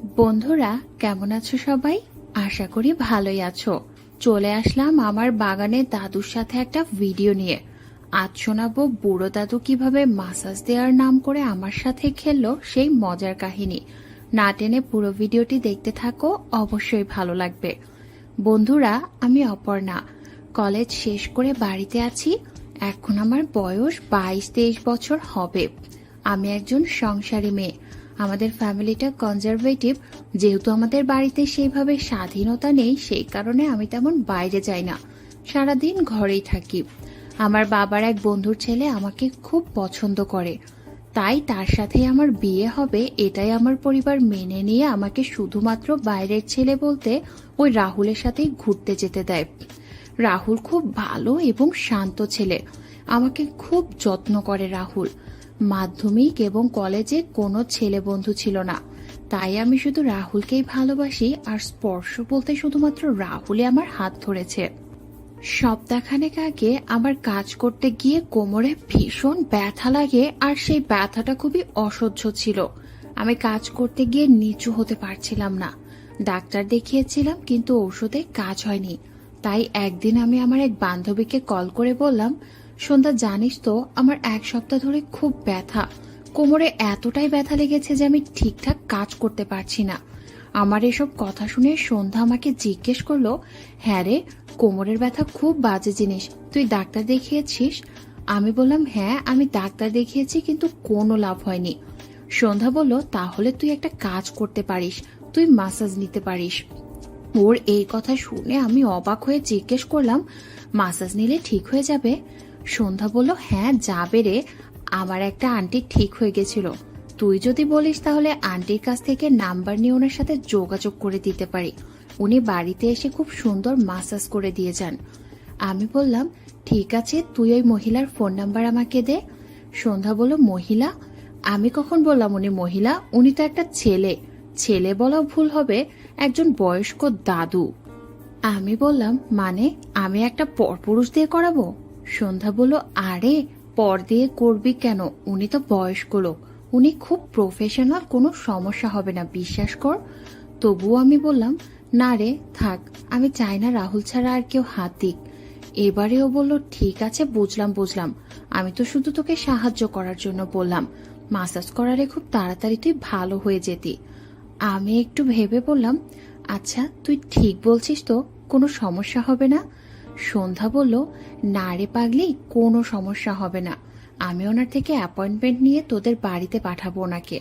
বন্ধুরা, কেমন আছো সবাই? আশা করি ভালোই আছো। চলে আসলাম আমার বাগানের দাদুর সাথে একটা ভিডিও নিয়ে। আজ শোনাবো বুড়ো দাদু কিভাবে মাসাজ দেওয়ার নাম করে আমার সাথে খেললো সেই মজার কাহিনী। না টেনে পুরো ভিডিওটি দেখতে থাকো, অবশ্যই ভালো লাগবে। বন্ধুরা, আমি অপর্ণা। কলেজ শেষ করে বাড়িতে আছি। এখন আমার বয়স 22-23 বছর হবে। আমি একজন সংসারী মেয়ে। আমাদের ফ্যামিলিটা কনজারভেটিভ। যেহেতু আমাদের বাড়িতে সেইভাবে স্বাধীনতা নেই, সেই কারণে আমি তেমন বাইরে যাই না, সারাদিন ঘরেই থাকি। আমার বাবার এক বন্ধুর ছেলে আমাকে খুব পছন্দ করে, তাই তার সাথে আমার বিয়ে হবে এটাই আমার পরিবার মেনে নিয়ে আমাকে শুধুমাত্র বাইরের ছেলে বলতে ওই রাহুলের সাথেই ঘুরতে যেতে দেয়। রাহুল খুব ভালো এবং শান্ত ছেলে। আমাকে খুব যত্ন করে রাহুল। মাধ্যমিক এবং কলেজে কোনো ছেলে বন্ধু ছিল না, তাই আমি শুধু রাহুলকেই ভালোবাসি। আর স্পর্শ বলতে শুধুমাত্র রাহুলই আমার হাত ধরেছে। সপ্তাহখানেক আগে আমার কাজ করতে গিয়ে কোমরে ভীষণ ব্যথা লাগে, আর সেই ব্যথাটা খুবই অসহ্য ছিল। আমি কাজ করতে গিয়ে নিচু হতে পারছিলাম না। ডাক্তার দেখিয়েছিলাম, কিন্তু ঔষধে কাজ হয়নি। তাই একদিন আমি আমার এক বান্ধবীকে কল করে বললাম, সন্ধ্যা, জানিস তো আমার 1 সপ্তাহ ধরে খুব ব্যথা। কোমরে এতটাই ব্যথা লেগেছে যে আমি ঠিকঠাক কাজ করতে পারছি না। আমার এসব কথা শুনে সন্ধ্যা আমাকে জিজ্ঞেস করলো, হ্যাঁ রে, কোমরের ব্যথা খুব বাজে জিনিস, তুই ডাক্তার দেখিয়েছিস? আমি বললাম, হ্যাঁ আমি ডাক্তার দেখিয়েছি, কিন্তু কোনো লাভ হয়নি। সন্ধ্যা বলল, তাহলে তুই একটা কাজ করতে পারিস, তুই মাসাজ নিতে পারিস। ওর এই কথা শুনে আমি অবাক হয়ে জিজ্ঞেস করলাম, মাসাজ নিলে ঠিক হয়ে যাবে? সন্ধ্যা বলল, হ্যাঁ যাবে রে, আমার একটা আন্টি ঠিক হয়ে গেছিল। তুই যদি বলিস তাহলে আন্টির কাছ থেকে নাম্বার নিয়ে ওনার সাথে যোগাযোগ করে দিতে পারি। উনি বাড়িতে এসে খুব সুন্দর মাসাজ করে দিয়ে যান। আমি বললাম, ঠিক আছে, তুই ওই মহিলার ফোন নাম্বার আমাকে দে। সন্ধ্যা বলল, মহিলা? আমি কখন বললাম উনি মহিলা? উনি তো একটা ছেলে। ছেলে বলাও ভুল হবে, একজন বয়স্ক দাদু। আমি বললাম, মানে আমি একটা পরপুরুষ দিয়ে করাবো? সন্ধ্যা বলল, আরে পর দিয়ে করবি কেন, উনি তো বয়স্ক লোক, উনি খুব প্রফেশনাল, কোনো সমস্যা হবে না, বিশ্বাস কর। তবুও আমি বললাম, না রে থাক, আমি চাই না রাহুল ছাড়া আর কেউ হাত দিক। এবারেও বলল, ঠিক আছে, বুঝলাম বুঝলাম, আমি তো শুধু তোকে সাহায্য করার জন্য বললাম, মাসাজ করালে খুব তাড়াতাড়ি তুই ভালো হয়ে যেতি। আমি একটু ভেবে বললাম, আচ্ছা তুই ঠিক বলছিস তো, কোনো সমস্যা হবে না? সন্ধ্যা বলল, না রে পাগলি, কোনো সমস্যা হবে না। আমি ওনার থেকে অ্যাপয়েন্টমেন্ট নিয়ে তোদের বাড়িতে পাঠাবো ওনাকে।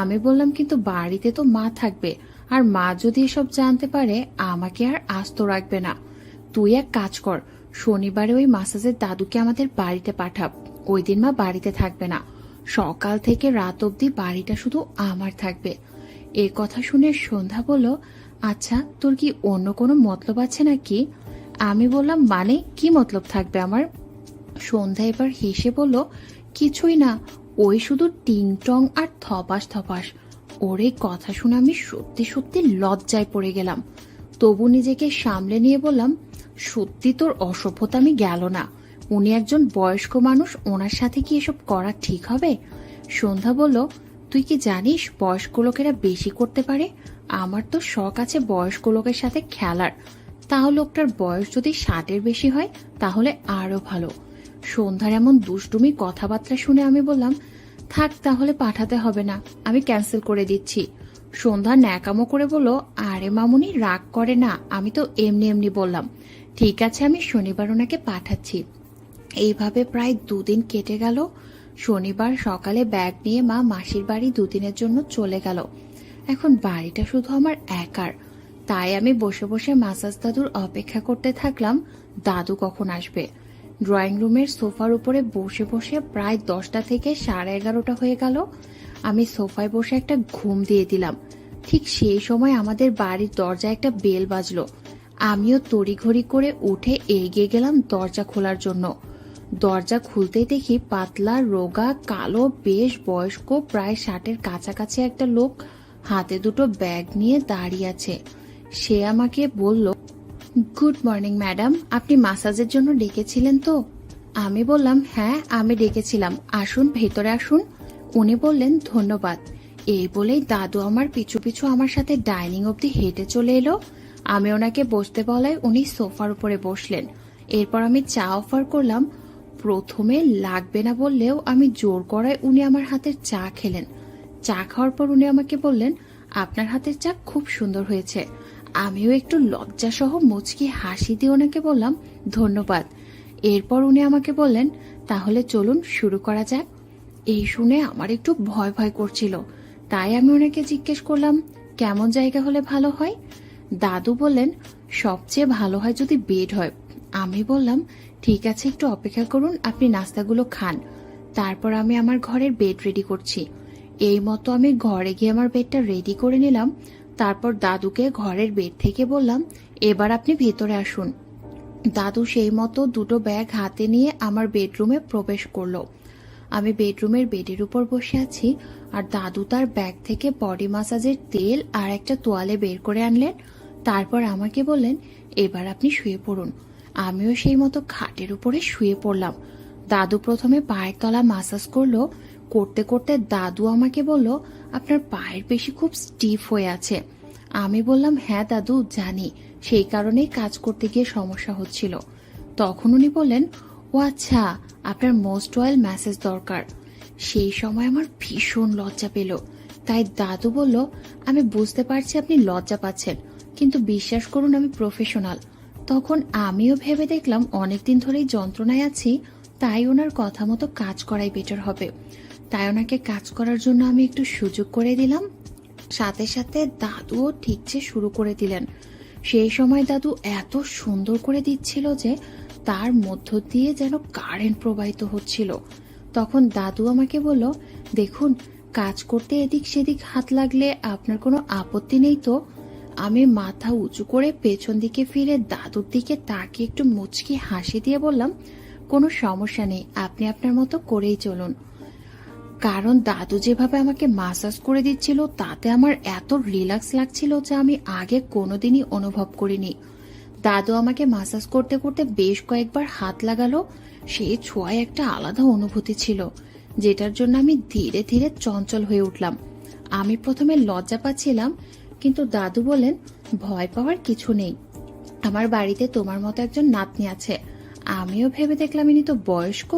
আমি বললাম, কিন্তু বাড়িতে তো মা থাকবে, আর মা যদি এসব জানতে পারে আমাকে আর আস্ত রাখবে না। তুই এক কাজ কর, শনিবারে ওই মাসাজের দাদুকে আমাদের বাড়িতে পাঠাব। ওই দিন মা বাড়িতে থাকবে না, সকাল থেকে রাত অবধি বাড়িটা শুধু আমার থাকবে। এ কথা শুনে সন্ধ্যা বলল, আচ্ছা তোর কি অন্য কোনো মতলব আছে নাকি? আমি বললাম, মানে কি মতলব থাকবে আমার? সন্ধ্যা এবার হেসে বলল, কিছুই না, ওই শুধু টিং টং আর থপাস থপাস। ওর এই কথা শুনে আমি সত্যি সত্যি লজ্জায় পড়ে গেলাম। তবু নিজেকে সামলে নিয়ে বললাম, সত্যি তোর অসভ্যতামি গেল না। উনি একজন বয়স্ক মানুষ, ওনার সাথে কি এসব করা ঠিক হবে? সন্ধ্যা বলল, তুই কি জানিস বয়স্ক লোকেরা বেশি করতে পারে? আমার তো শখ আছে বয়স্ক লোকের সাথে খেলার। তাও লোকটার বয়স যদি 60-এর বেশি হয় তাহলে আরো ভালো। সন্ধ্যার এমন দুষ্টুমি কথাবার্তা শুনে আমি বললাম, থাক তাহলে পাঠাতে হবে না, আমি ক্যান্সেল করে দিচ্ছি। সন্ধ্যা ন্যাকামো করে বলল, আরে মামুনি রাগ করে না, আমি তো এমনি এমনি বললাম। ঠিক আছে, আমি শনিবার ওনাকে পাঠাচ্ছি। এইভাবে প্রায় 2 দিন কেটে গেল। শনিবার সকালে ব্যাগ নিয়ে মা মাসির বাড়ি 2 দিনের জন্য চলে গেল। এখন বাড়িটা শুধু আমার একার, তাই আমি বসে বসে মাসাজ দাদুর অপেক্ষা করতে থাকলাম দাদু কখন আসবে। ড্রয়িং রুমের সোফার উপরে বসে বসে প্রায় 10টা থেকে 11:30 হয়ে গেল। আমি সোফায় বসে একটা ঘুম দিয়ে দিলাম। ঠিক সেই সময় আমাদের বাড়ির দরজায় একটা বেল বাজলো। আমিও তড়িঘড়ি করে উঠে এগিয়ে গেলাম দরজা খোলার জন্য। দরজা খুলতেই দেখি পাতলা, রোগা, কালো, বেশ বয়স্ক, প্রায় 60-এর কাছাকাছি একটা লোক হাতে দুটো ব্যাগ নিয়ে দাঁড়িয়ে আছে। সে আমাকে বলল, গুড মর্নিং ম্যাডাম, আপনি মাসাজের জন্য ডেকেছিলেন তো? আমি বললাম, হ্যাঁ আমি ডেকেছিলাম, আসুন ভেতরে আসুন। উনি বললেন, ধন্যবাদ। এই বলেই দাদু আমার পিছু পিছু আমার সাথে ডাইনিং অব্দি হেঁটে চলে এলো। আমি ওনাকে বসতে বলায় উনি সোফার উপরে বসলেন। এরপর আমি চা অফার করলাম। প্রথমে লাগবে না বললেও আমি জোর করায় উনি আমার হাতের চা খেলেন। চা খাওয়ার পর উনি আমাকে বললেন, আপনার হাতের চা খুব সুন্দর হয়েছে। আমিও একটু লজ্জা সহ মুচকি হাসি দিয়ে ওনাকে বললাম, ধন্যবাদ। এরপর উনি আমাকে বললেন, তাহলে চলুন শুরু করা যাক। এই শুনে আমার একটু ভয় ভয় করছিল, তাই আমি ওনাকে জিজ্ঞেস করলাম, কেমন জায়গা হলে ভালো হয়? দাদু বললেন, সবচেয়ে ভালো হয় যদি বেড হয়। আমি বললাম, ঠিক আছে, একটু অপেক্ষা করুন, আপনি নাস্তাগুলো খান, তারপর আমি আমার ঘরের বেড রেডি করছি। এই মতো আমি ঘরে গিয়ে আমার বেডটা রেডি করে নিলাম। তারপর দাদুকে ঘরের বেড থেকে বললাম, এবার আপনি ভেতরে আসুন। দাদু সেই মতো দুটো ব্যাগ হাতে নিয়ে আমার বেডরুমে প্রবেশ করলো। আমি বেডরুমের বেডের উপর বসে আছি, আর দাদু তার ব্যাগ থেকে বডি মাসাজের তেল আর একটা তোয়ালে বের করে আনলেন। তারপর আমাকে বললেন, এবার আপনি শুয়ে পড়ুন। আমিও সেই মতো খাটের উপরে শুয়ে পড়লাম। দাদু প্রথমে পায়ের তলা মাসাজ করলো। করতে করতে দাদু আমাকে বলল, আপনার পায়ের পেশি খুব স্টিফ হয়ে আছে। আমি বললাম, হ্যাঁ দাদু জানি, সেই কারণেই কাজ করতে গিয়ে সমস্যা হচ্ছিল। তখন উনি বললেন, ও আচ্ছা, আপনার মোস্ট অয়েল ম্যাসেজ দরকার। সেই সময় আমার ভীষণ লজ্জা পেল। তাই দাদু বলল, আমি বুঝতে পারছি আপনি লজ্জা পাচ্ছেন, কিন্তু বিশ্বাস করুন আমি প্রফেশনাল। তখন আমিও ভেবে দেখলাম অনেকদিন ধরেই যন্ত্রণায় আছি, তাই ওনার কথা মতো কাজ করাই বেটার হবে। তাই ওনাকে কাজ করার জন্য আমি একটু সুযোগ করে দিলাম। সাথে সাথে দাদুও ঠিকছে শুরু করে দিলেন। সেই সময় দাদু এত সুন্দর করে দিচ্ছিল যে তার মধ্য দিয়ে যেন কারেন্ট প্রবাহিত হচ্ছিল। তখন দাদু আমাকে বলল, দেখুন, কাজ করতে এদিক সেদিক হাত লাগলে আপনার কোনো আপত্তি নেই তো? আমি মাথা উঁচু করে পেছন দিকে ফিরে দাদুর দিকে তাকিয়ে একটু মুচকি হাসি দিয়ে বললাম, কোনো সমস্যা নেই, আপনি আপনার মতো করেই চলুন। কারণ দাদু যেভাবে আমাকে মাসাজ করে দিচ্ছিল তাতে আমার এত রিল্যাক্স লাগছিল যা আমি আগে কোনোদিনই অনুভব করিনি। দাদু আমাকে মাসাজ করতে করতে বেশ কয়েকবার হাত লাগালো। সেই ছোঁয়ায় একটা আলাদা অনুভূতি ছিল, যেটার জন্য আমি ধীরে ধীরে চঞ্চল হয়ে উঠলাম। আমি প্রথমে লজ্জা পাচ্ছিলাম, কিন্তু দাদু বললেন, ভয় পাওয়ার কিছু নেই, আমার বাড়িতে তোমার মতো একজন নাতনি আছে। আমিও ভেবে দেখলাম ইনি তো বয়স্ক,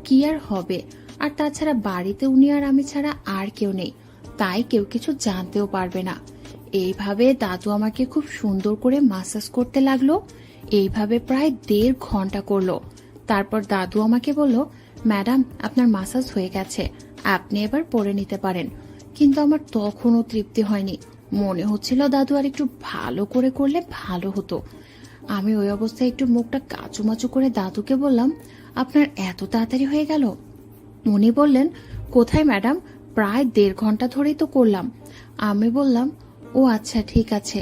কি আর হবে, আর তাছাড়া বাড়িতে উনি আর আমি ছাড়া আর কেউ নেই, তাই কেউ কিছু জানতেও পারবে না। এইভাবে দাদু আমাকে খুব সুন্দর করে মাসাজ করতে লাগলো। এইভাবে প্রায় 1.5 ঘন্টা করলো। তারপর দাদু আমাকে বলল, ম্যাডাম, আপনার মাসাজ হয়ে গেছে, আপনি এবার পরে নিতে পারেন। কিন্তু আমার তখনও তৃপ্তি হয়নি, মনে হচ্ছিল দাদু আর একটু ভালো করে করলে ভালো হতো। আমি ওই অবস্থায় একটু মুখটা কাচুমাচু করে দাদুকে বললাম, আপনার এত তাড়াতাড়ি হয়ে গেল? উনি বললেন, কোথায় ম্যাডাম, প্রায় 1.5 ঘন্টা ধরেই তো করলাম। আমি বললাম, ও আচ্ছা ঠিক আছে।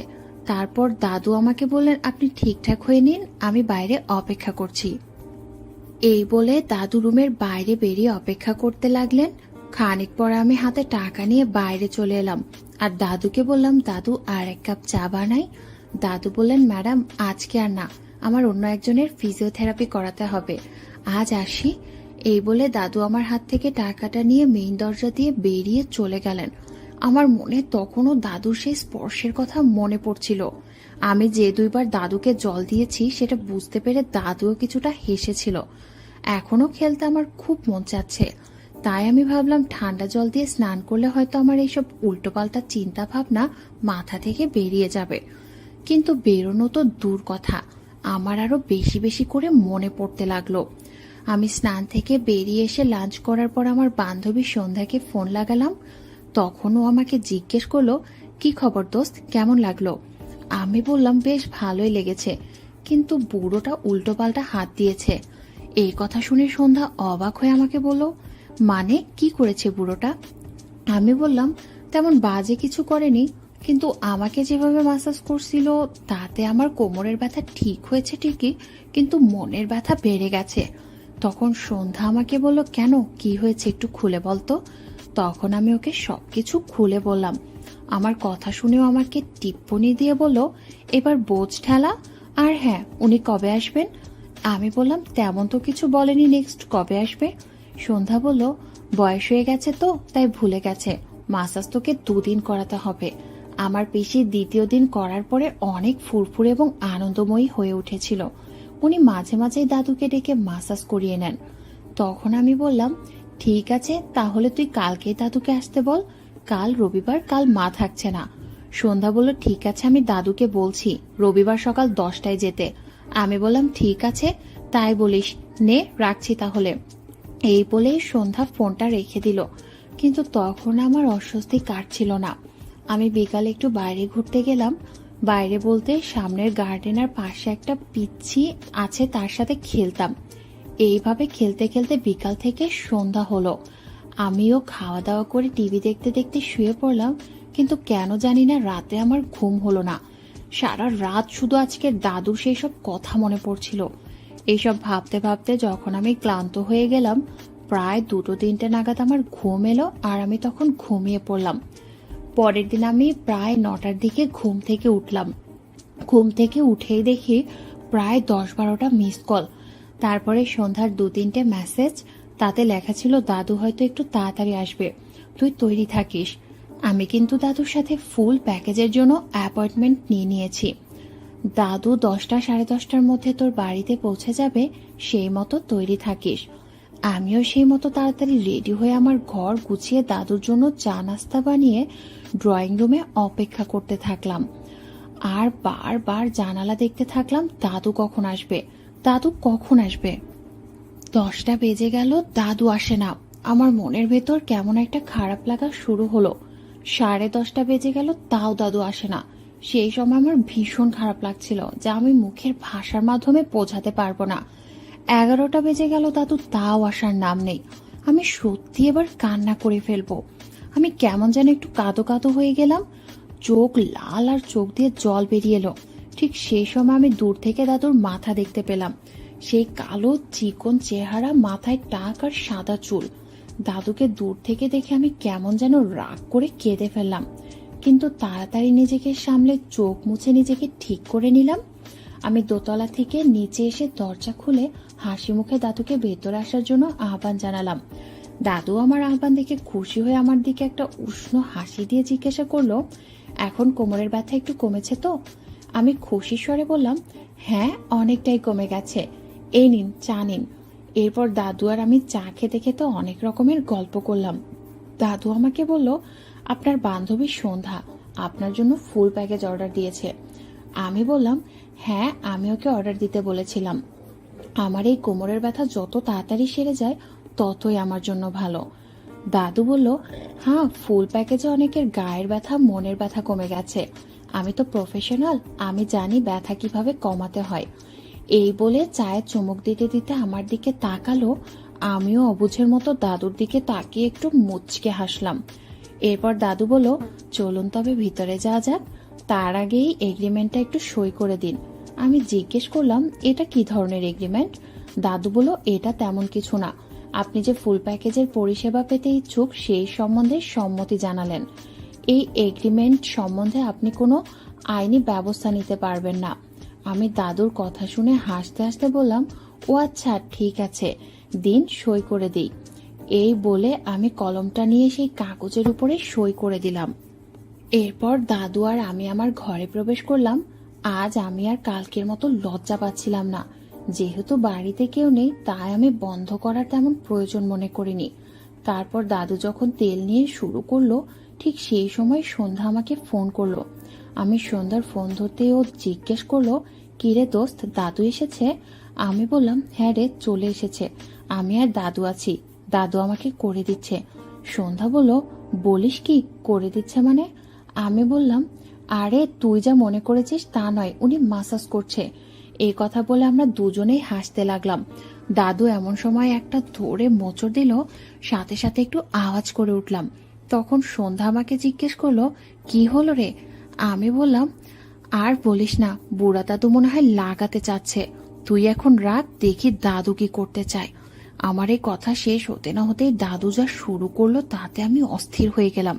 তারপর দাদু আমাকে বললেন, আপনি ঠিকঠাক হয়ে নিন, আমি বাইরে অপেক্ষা করছি। এই বলে দাদু রুমের বাইরে বেরিয়ে অপেক্ষা করতে লাগলেন। খানিক পরে আমি হাতে টাকা নিয়ে বাইরে চলে এলাম, আর দাদুকে বললাম, দাদু আর 1 কাপ চা বানাই। দাদু বললেন, ম্যাডাম আজকে আর না, আমার অন্য একজনের ফিজিওথেরাপি করাতে হবে, আজ আসি। এই বলে দাদু আমার হাত থেকে টাকাটা নিয়ে মেইন দরজা দিয়ে বেরিয়ে চলে গেলেন। আমার মনে তখনও দাদুর সেই স্পর্শের কথা মনে পড়ছিল। আমি যে 2 বার দাদুকে জল দিয়েছি সেটা বুঝতে পেরে দাদুও কিছুটা হেসেছিল। এখনো খেলতে আমার খুব মন চাচ্ছে, তাই আমি ভাবলাম ঠান্ডা জল দিয়ে স্নান করলে হয়তো আমার এইসব উল্টোপাল্টা চিন্তা ভাবনা মাথা থেকে বেরিয়ে যাবে। কিন্তু বেরোনো তো দূর কথা, আমার আরো বেশি বেশি করে মনে পড়তে লাগলো। আমি স্নান থেকে বেরিয়ে এসে লাঞ্চ করার পর আমার বান্ধবী সন্ধ্যাকে ফোন লাগালাম। তখনও আমাকে জিজ্ঞেস করলো, কি খবর দোস্ত, কেমন লাগলো? আমি বললাম, বেশ ভালোই লেগেছে, কিন্তু বুড়োটা উল্টোপাল্টা হাত দিয়েছে। এই কথা শুনে সন্ধ্যা অবাক হয়ে আমাকে বলল, মানে কি করেছে বুড়োটা? আমি বললাম, তেমন বাজে কিছু করেনি, কিন্তু আমাকে যেভাবে মাসাজ করছিল তাতে আমার কোমরের ব্যথা ঠিক হয়েছে ঠিকই, কিন্তু মনের ব্যথা বেড়ে গেছে। তখন সন্ধ্যা আমাকে বলল, কেন, কি হয়েছে একটু খুলে বলতো। তখন আমি ওকে সবকিছু খুলে বললাম। আমার কথা শুনেও আমাকে টিপ্পনি দিয়ে বলল, এবার বোঝ ঠেলা। আর হ্যাঁ, উনি কবে আসবেন? আমি বললাম, তেমন তো কিছু বলেনি নেক্সট কবে আসবে। সন্ধ্যা বলল, বয়স হয়ে গেছে তো তাই ভুলে গেছে, মাসাজ তোকে 2 দিন করাতে হবে। আমার পিসি 2য় দিন করার পরে অনেক ফুরফুরে এবং আনন্দময়ী হয়ে উঠেছিল। উনি মাঝে মাঝেই দাদুকে ডেকে মাসাজ করিয়ে নেন। তখন আমি বললাম, ঠিক আছে, তাহলে তুই কালকেই দাদুকে আসতে বল। কাল রবিবার, কাল মা থাকছে না। সন্ধ্যা বলল, ঠিক আছে, আমি দাদুকে বলছি রবিবার সকাল 10টায় যেতে। আমি বললাম, ঠিক আছে, তাই বলিস, নে রাখছি তাহলে। এই বলে সন্ধ্যা ফোনটা রেখে দিল। কিন্তু তখন আমার অস্বস্তি কাটছিল না। আমি বিকালে একটু বাইরে ঘুরতে গেলাম। বাইরে বলতে সামনের গার্ডেনের পাশে একটা পিচ্ছি আছে, তার সাথে খেলতাম। এইভাবে খেলতে খেলতে বিকাল থেকে সন্ধ্যা হলো। আমিও খাওয়া দাওয়া করে টিভি দেখতে দেখতে শুয়ে পড়লাম। কিন্তু কেন জানি না রাতে আমার ঘুম হলো না। সারা রাত শুধু আজকের দাদুর সেই সব কথা মনে পড়ছিল। এইসব ভাবতে ভাবতে যখন আমি ক্লান্ত হয়ে গেলাম, প্রায় 2-3টে নাগাদ আমার ঘুম এলো আর আমি তখন ঘুমিয়ে পড়লাম। পরের দিন আমি প্রায় 9টার দিকে ঘুম থেকে উঠলাম। ঘুম থেকে উঠেই দেখি প্রায় 10-12টা মিস কল। তারপরে সন্ধ্যার 2-3টে মেসেজ। তাতে লেখা ছিল, দাদু হয়তো একটু তাড়াতাড়ি আসবে, তুই তৈরি থাকিস। আমি কিন্তু দাদুর সাথে ফুল প্যাকেজের জন্য অ্যাপয়েন্টমেন্ট নিয়ে নিয়েছি। দাদু 10টা সাড়ে 10টার মধ্যে তোর বাড়িতে পৌঁছে যাবে, সেই মতো তৈরি থাকিস। আমিও সেই মতো তাড়াতাড়ি রেডি হয়ে আমার ঘর গুছিয়ে দাদুর জন্য চা নাস্তা বানিয়ে ড্রয়িং রুমে অপেক্ষা করতে থাকলাম। আর বারবার জানালা দেখতে থাকলাম, দাদু কখন আসবে, দাদু কখন আসবে। 10টা বেজে গেল, দাদু আসে না। আমার মনের ভেতর কেমন একটা খারাপ লাগা শুরু হলো। 10:30 বেজে গেল, তাও দাদু আসে না। সেই সময় আমার ভীষণ খারাপ লাগছিল, যা আমি মুখের ভাষার মাধ্যমে বোঝাতে পারবো না। 11টা বেজে গেল, দাদু তাও আসার নাম নেই। আমি সত্যি এবার কান্না করে ফেলবো। আমি কেমন যেন একটু কাঁদো কাঁদো হয়ে গেলাম। চোখ লাল আর চোখ দিয়ে জল বেরিয়ে এলো। ঠিক সেই সময় আমি দূর থেকে দাদুর মাথা দেখতে পেলাম। সেই কালো চিকন চেহারা, মাথায় টাক আর সাদা চুল। দাদুকে দূর থেকে দেখে আমি কেমন যেন রাগ করে কেঁদে ফেললাম। কিন্তু তাড়াতাড়ি নিজেকে সামলে চোখ মুছে নিজেকে ঠিক করে নিলাম। আমি দোতলা থেকে নিচে এসে দরজা খুলে হাসি মুখে দাদুকে ভেতরে আসার জন্য আহ্বান জানালাম। দাদু আমার আহ্বান দেখে খুশি হয়ে আমার দিকে একটা উষ্ণ হাসি দিয়ে জিজ্ঞাসা করলো, এখন কোমরের ব্যথা একটু কমেছে তো? আমি খুশির স্বরে বললাম, হ্যাঁ, অনেকটাই কমে গেছে। এই নিন, চা নিন। এরপর দাদু আর আমি চা খেতে খেতে অনেক রকমের গল্প করলাম। দাদু আমাকে বলল, আপনার বান্ধবী সন্ধ্যা আপনার জন্য ফুল প্যাকেজ অর্ডার দিয়েছে। আমি বললাম, হ্যাঁ, আমি ওকে অর্ডার দিতে বলেছিলাম। আমার এই কোমরের ব্যথা যত তাড়াতাড়ি সেরে যায় ততই আমার জন্য ভালো। দাদু বলল, হ্যাঁ, ফুল প্যাকেজে অনেকের গায়ের ব্যথা, মনের ব্যথা কমে গেছে। আমি তো প্রফেশনাল, আমি জানি ব্যথা কিভাবে কমাতে হয়। এই বলে চায়ে চুমুক দিতে দিতে আমার দিকে তাকালো। আমিও অবুঝের মতো দাদুর দিকে তাকিয়ে একটু মুচকে হাসলাম। এরপর দাদু বলল, চলুন তবে ভিতরে যাওয়া যাক। তার আগেই এগ্রিমেন্টটা একটু সই করে দিন। আমি জিজ্ঞেস করলাম, এটা কি ধরনের এগ্রিমেন্ট? দাদু বলল, এটা তেমন কিছু না। আপনি যে ফুল প্যাকেজের পরিষেবা পেতে ইচ্ছুক সেই সম্বন্ধে সম্মতি জানালেন। এই এগ্রিমেন্ট সম্বন্ধে আপনি কোনো আইনি ব্যবস্থা নিতে পারবেন না। আমি দাদুর কথা শুনে হাসতে হাসতে বললাম, ও আচ্ছা, ঠিক আছে, দিন, সই করে দিই। এই বলে আমি কলমটা নিয়ে সেই কাগজের উপরে সই করে দিলাম। এরপর দাদু আর আমি আমার ঘরে প্রবেশ করলাম। আজ আমি আর কালকের মতো লজ্জা পাচ্ছিলাম না। যেহেতু বাড়িতে কেউ নেই, তাই আমি বন্ধ করার তেমন প্রয়োজন মনে করিনি। তারপর দাদু যখন তেল নিয়ে শুরু করলো, ঠিক সেই সময় সন্ধ্যা আমাকে ফোন করলো। আমি সন্ধ্যার ফোন ধরতে ও জিজ্ঞেস করলো, কিরে দোস্ত, দাদু এসেছে? আমি বললাম, হ্যাঁ রে, চলে এসেছে। আমি আর দাদু আছি, দাদু আমাকে করে দিচ্ছে। সন্ধ্যা বলল, বলিস কি, করে দিচ্ছে মানে? আমি বললাম, আরে তুই যা মনে করেছিস তা নয়, উনি মাসাজ করছে। এই কথা বলে আমরা দুজনেই হাসতে লাগলাম। দাদু এমন সময় একটা ধরে মোচড় দিল, সাথে সাথে একটু আওয়াজ করে উঠলাম। তখন সন্ধ্যা আমাকে জিজ্ঞেস করলো, কি হলো রে? আমি বললাম, আর বলিস না, বুড়া দাদু মনে হয় লাগাতে চাচ্ছে। তুই এখন রাখ, দেখি দাদু কি করতে চায়। আমার এই কথা শেষ হতে না হতেই দাদু যা শুরু করলো তাতে আমি অস্থির হয়ে গেলাম।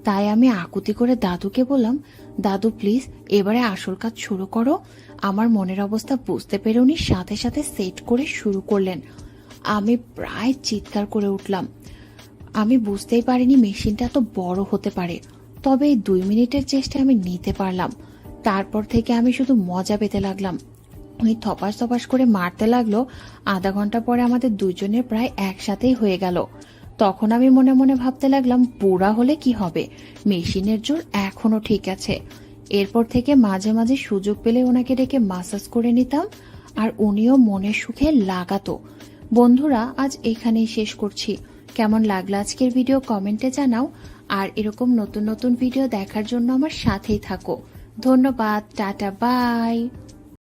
তাই আমি আকুতি করে দাদুকে বললাম, দাদু প্লিজ, এবারে আসল কাজ শুরু করো। আমার মনের অবস্থা বুঝতে পেরে উনি সাথে সাথে সেট করে শুরু করলেন। আমি প্রায় চিৎকার করে উঠলাম। আমি বুঝতেই পারিনি মেশিনটা তো বড় হতে পারে। তবে এই 2 মিনিটের চেষ্টা আমি নিতে পারলাম। তারপর থেকে আমি শুধু মজা পেতে লাগলাম। উনি থপাস থপাস করে মারতে লাগলো। আধা ঘন্টা পরে আমাদের দুজনের প্রায় একসাথেই হয়ে গেল। তখন আমি মনে মনে ভাবতে লাগলাম, বুড়া হলে কি হবে, মেশিনের জোর এখনো ঠিক আছে। এরপর থেকে মাঝে মাঝে সুযোগ পেলে ওনাকে ডেকে মাসাজ করে নিতাম, আর উনিও মনের সুখে লাগাতো। বন্ধুরা, আজ এখানেই শেষ করছি। কেমন লাগলো আজকের ভিডিও কমেন্টে জানাও। আর এরকম নতুন নতুন ভিডিও দেখার জন্য আমার সাথেই থাকো। ধন্যবাদ। Tata, by.